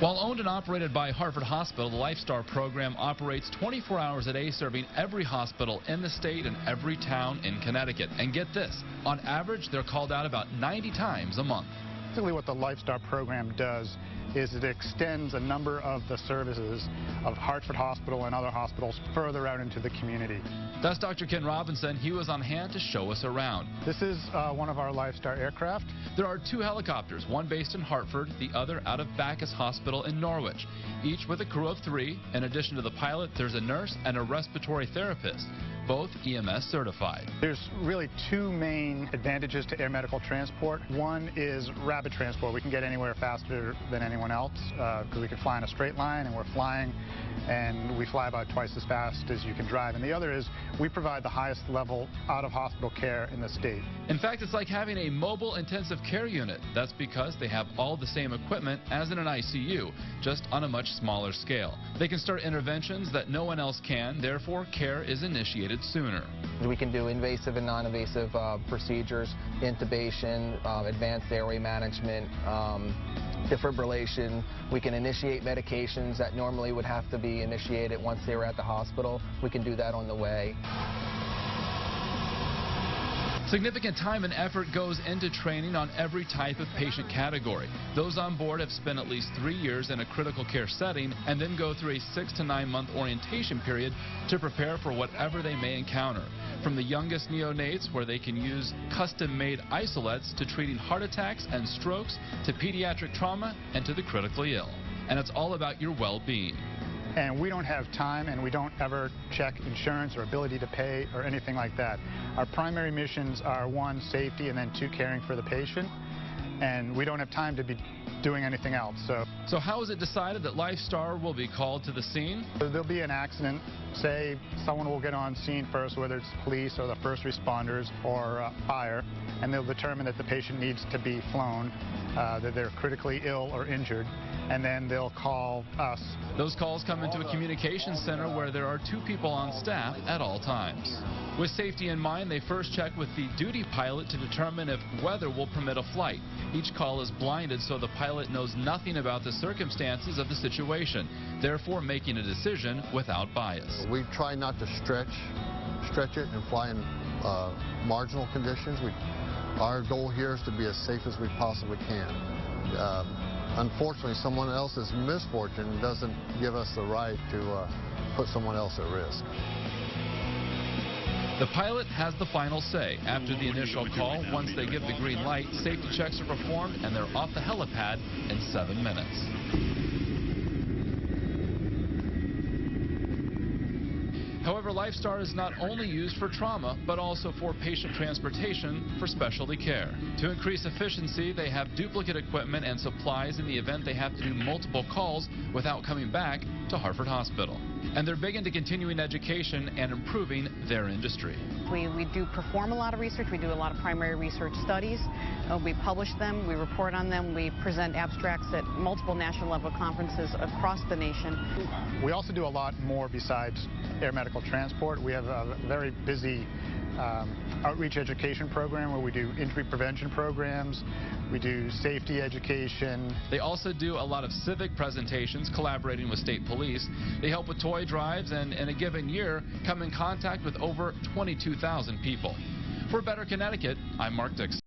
While owned and operated by Hartford Hospital, the LifeStar program operates 24 hours a day, serving every hospital in the state and every town in Connecticut. And get this, on average, they're called out about 90 times a month. Basically what the LifeStar program does is it extends a number of the services of Hartford Hospital and other hospitals further out into the community. That's Dr. Ken Robinson. He was on hand to show us around. This is one of our LifeStar aircraft. There are 2 helicopters, one based in Hartford, the other out of Bacchus Hospital in Norwich, each with a crew of 3. In addition to the pilot, there's a nurse and a respiratory therapist, both EMS certified. There's really 2 main advantages to air medical transport. One is rapid transport. We can get anywhere faster than anyone else because we can fly in a straight line, and we're flying, and we fly about twice as fast as you can drive. And the other is we provide the highest level out-of-hospital care in the state. In fact, it's like having a mobile intensive care unit. That's because they have all the same equipment as in an ICU, just on a much smaller scale. They can start interventions that no one else can, therefore care is initiated sooner. We can do invasive and non-invasive procedures, intubation, advanced airway management, defibrillation. We can initiate medications that normally would have to be initiated once they were at the hospital. We can do that on the way. Significant time and effort goes into training on every type of patient category. Those on board have spent at least 3 years in a critical care setting and then go through a 6 to 9 month orientation period to prepare for whatever they may encounter. From the youngest neonates, where they can use custom-made isolates, to treating heart attacks and strokes, to pediatric trauma, and to the critically ill. And it's all about your well-being. And we don't have time, and we don't ever check insurance or ability to pay or anything like that. Our primary missions are 1, safety, and then 2, caring for the patient. And we don't have time to be doing anything else. So how is it decided that LifeStar will be called to the scene? There'll be an accident. Say someone will get on scene first, whether it's police or the first responders or fire, and they'll determine that the patient needs to be flown, that they're critically ill or injured, and then they'll call us. Those calls come into a communications center where there are 2 people on staff at all times. With safety in mind, they first check with the duty pilot to determine if weather will permit a flight. Each call is blinded, so the pilot knows nothing about the circumstances of the situation, therefore making a decision without bias. We try not to stretch it and fly in marginal conditions. Our goal here is to be as safe as we possibly can. Unfortunately, someone else's misfortune doesn't give us the right to put someone else at risk. The pilot has the final say. After the initial call, once they give the green light, safety checks are performed and they're off the helipad in 7 minutes. However, LifeStar is not only used for trauma, but also for patient transportation for specialty care. To increase efficiency, they have duplicate equipment and supplies in the event they have to do multiple calls without coming back to Hartford Hospital. And they're big into continuing education and improving their industry. We do perform a lot of research. We do a lot of primary research studies. We publish them. We report on them. We present abstracts at multiple national level conferences across the nation. We also do a lot more besides air medical transport. We have a very busy outreach education program where we do injury prevention programs. We do safety education. They also do a lot of civic presentations, collaborating with state police. They help with toy drives and in a given year come in contact with over 22,000 people. For Better Connecticut, I'm Mark Dixon.